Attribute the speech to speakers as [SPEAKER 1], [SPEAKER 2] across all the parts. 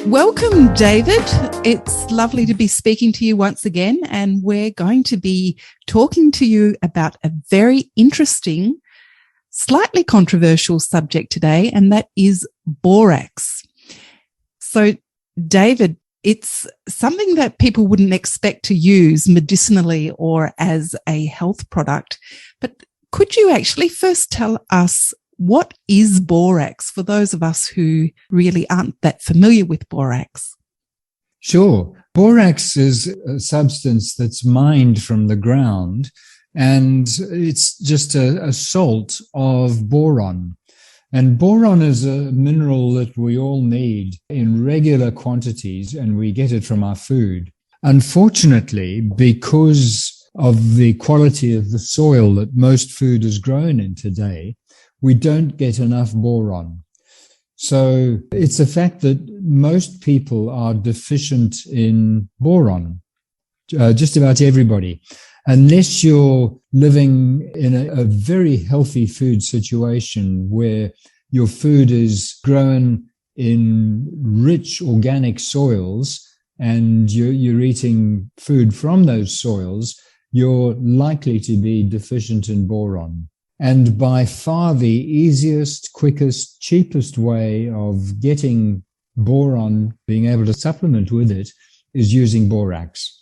[SPEAKER 1] Welcome, David. It's lovely to be speaking to you once again, and we're going to be talking to you about a very interesting, slightly controversial subject today, and that is borax. So, David, it's something that people wouldn't expect to use medicinally or as a health product, but could you actually first tell us what is borax for those of us who really aren't that familiar with borax?
[SPEAKER 2] Sure. Borax is a substance that's mined from the ground, and it's just a salt of boron. And boron is a mineral that we all need in regular quantities, and we get it from our food. Unfortunately, because of the quality of the soil that most food is grown in today, we don't get enough boron. So it's a fact that most people are deficient in boron, just about everybody. Unless you're living in a very healthy food situation where your food is grown in rich organic soils and you're eating food from those soils, you're likely to be deficient in boron. And by far the easiest, quickest, cheapest way of getting boron, being able to supplement with it, is using borax.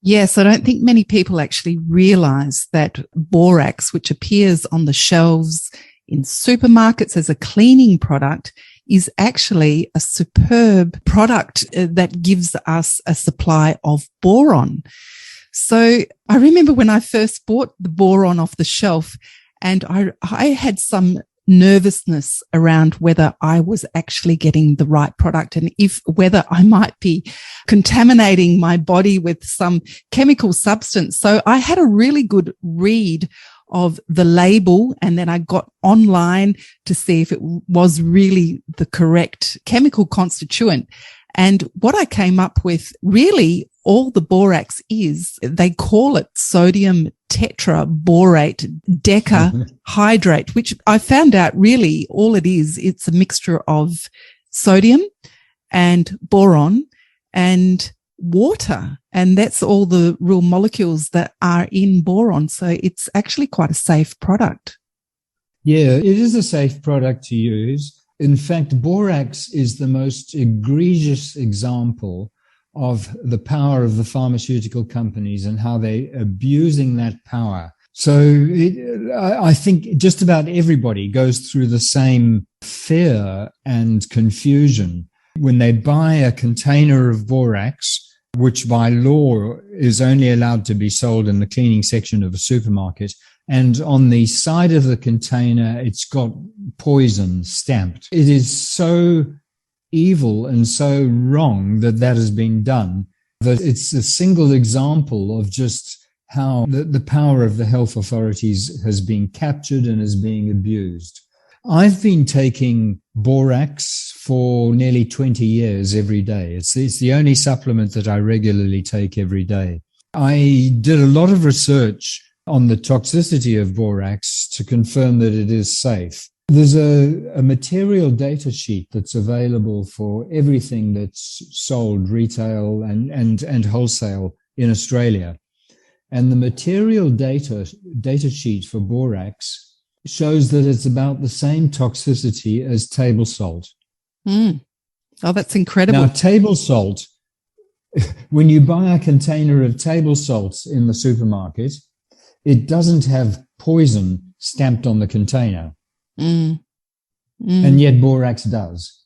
[SPEAKER 1] Yes, I don't think many people actually realize that borax, which appears on the shelves in supermarkets as a cleaning product, is actually a superb product that gives us a supply of boron. So I remember when I first bought the boron off the shelf, and I had some nervousness around whether I was actually getting the right product and whether I might be contaminating my body with some chemical substance. So I had a really good read of the label, and then I got online to see if it was really the correct chemical constituent. And what I came up with, really, all the borax is, they call it sodium tetraborate decahydrate, which I found out really all it is, it's a mixture of sodium and boron and water. And that's all the real molecules that are in boron. So it's actually quite a safe product.
[SPEAKER 2] Yeah, it is a safe product to use. In fact, borax is the most egregious example of the power of the pharmaceutical companies and how they're abusing that power. So I think just about everybody goes through the same fear and confusion when they buy a container of borax, which by law is only allowed to be sold in the cleaning section of a supermarket. And on the side of the container, it's got poison stamped. It is so evil and so wrong that has been done, that it's a single example of just how the power of the health authorities has been captured and is being abused. I've been taking borax for nearly 20 years every day. It's the only supplement that I regularly take every day. I did a lot of research on the toxicity of borax to confirm that it is safe. There's a material data sheet that's available for everything that's sold retail and wholesale in Australia. And the material data sheet for borax shows that it's about the same toxicity as table salt.
[SPEAKER 1] Oh, that's incredible.
[SPEAKER 2] Now, table salt, when you buy a container of table salt in the supermarket, it doesn't have poison stamped on the container. And yet borax does.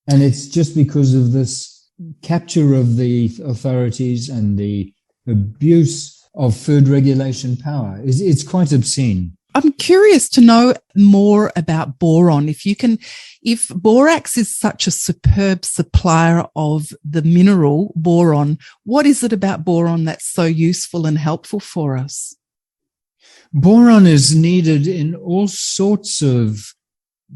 [SPEAKER 2] And it's just because of this capture of the authorities and the abuse of food regulation power. It's quite obscene.
[SPEAKER 1] I'm curious to know more about boron. If borax is such a superb supplier of the mineral boron, what is it about boron that's so useful and helpful for us?
[SPEAKER 2] Boron is needed in all sorts of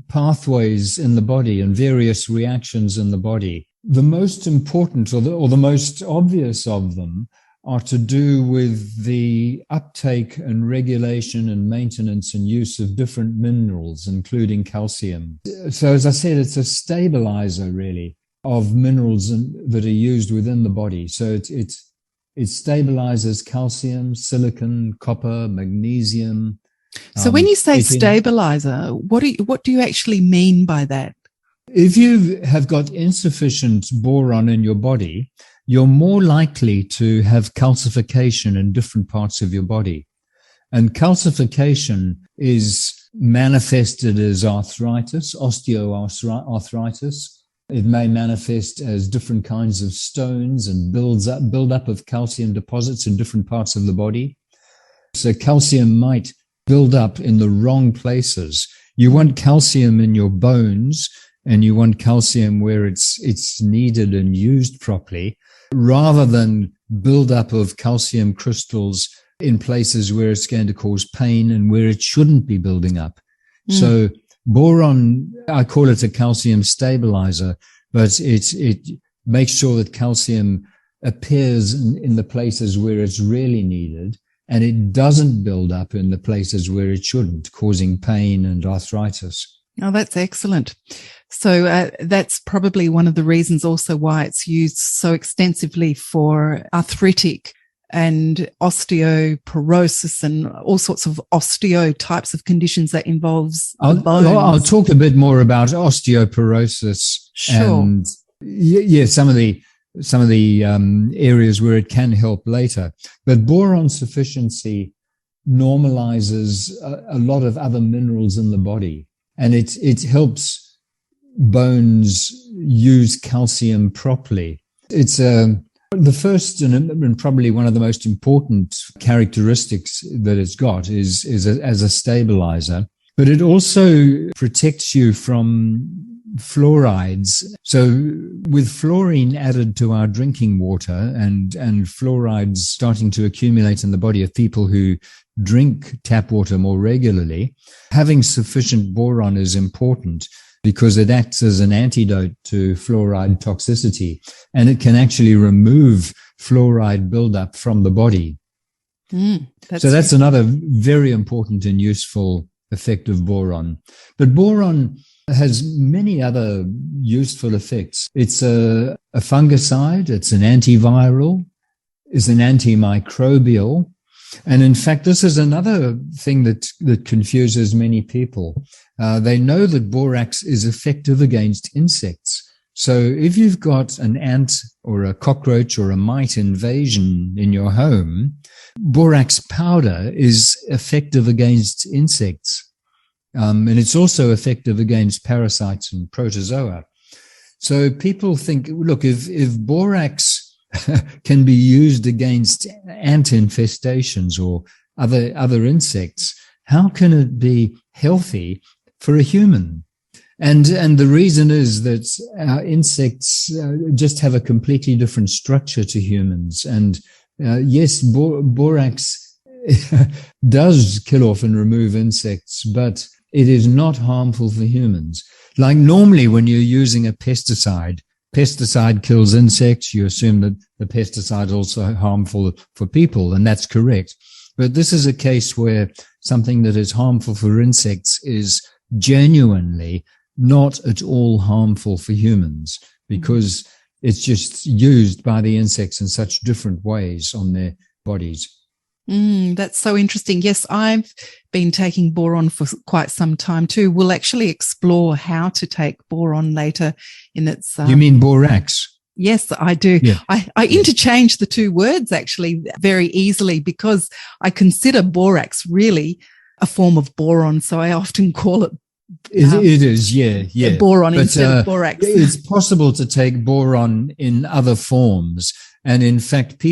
[SPEAKER 2] pathways in the body and various reactions in the body. The most important or the most obvious of them are to do with the uptake and regulation and maintenance and use of different minerals, including calcium. So as I said, it's a stabilizer, really. of minerals that are used within the body. So it stabilizes calcium, silicon, copper, magnesium.
[SPEAKER 1] So when you say stabilizer, what do you actually mean by that?
[SPEAKER 2] If you have got insufficient boron in your body, you're more likely to have calcification in different parts of your body. And calcification is manifested as arthritis, osteoarthritis. It may manifest as different kinds of stones and build up of calcium deposits in different parts of the body. So calcium might build up in the wrong places. You want calcium in your bones, and you want calcium where it's needed and used properly, rather than build up of calcium crystals in places where it's going to cause pain and where it shouldn't be building up. So boron, I call it a calcium stabilizer, but it makes sure that calcium appears in the places where it's really needed, and it doesn't build up in the places where it shouldn't, causing pain and arthritis.
[SPEAKER 1] Oh, that's excellent. So that's probably one of the reasons also why it's used so extensively for arthritic and osteoporosis and all sorts of osteo types of conditions that involves the bones.
[SPEAKER 2] I'll talk a bit more about osteoporosis.
[SPEAKER 1] Sure.
[SPEAKER 2] And some of the areas where it can help later. But boron sufficiency normalizes a lot of other minerals in the body, and it helps bones use calcium properly. It's the first and probably one of the most important characteristics that it's got is as a stabilizer, but it also protects you from fluorides. So with fluorine added to our drinking water and fluorides starting to accumulate in the body of people who drink tap water more regularly, having sufficient boron is important, because it acts as an antidote to fluoride toxicity, and it can actually remove fluoride buildup from the body. That's another very important and useful effect of boron. But boron has many other useful effects. It's a fungicide, it's an antiviral, it's an antimicrobial. And in fact, this is another thing that confuses many people. They know that borax is effective against insects. So if you've got an ant or a cockroach or a mite invasion in your home, borax powder is effective against insects. And it's also effective against parasites and protozoa. So people think, look, if borax can be used against ant infestations or other insects, how can it be healthy for a human? And the reason is that our insects just have a completely different structure to humans. And yes, borax does kill off and remove insects, but it is not harmful for humans. Like normally when you're using a pesticide kills insects, you assume that the pesticide is also harmful for people, and that's correct. But this is a case where something that is harmful for insects is genuinely not at all harmful for humans, because it's just used by the insects in such different ways on their bodies.
[SPEAKER 1] That's so interesting. Yes, I've been taking boron for quite some time too. We'll actually explore how to take boron later in its...
[SPEAKER 2] You mean borax?
[SPEAKER 1] Yes, I do.
[SPEAKER 2] Yeah.
[SPEAKER 1] I interchange the two words actually very easily, because I consider borax really a form of boron. So I often call it
[SPEAKER 2] it is, yeah.
[SPEAKER 1] Boron instead of borax.
[SPEAKER 2] It's possible to take boron in other forms. And in fact,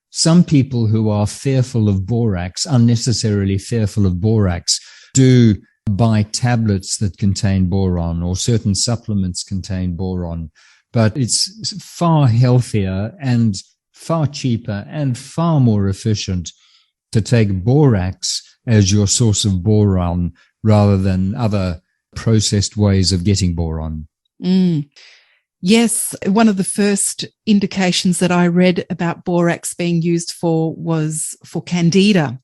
[SPEAKER 2] some people who are fearful of borax, unnecessarily fearful of borax, do buy tablets that contain boron, or certain supplements contain boron. But it's far healthier and far cheaper and far more efficient to take borax as your source of boron rather than other processed ways of getting boron.
[SPEAKER 1] Yes, one of the first indications that I read about borax being used for was for candida.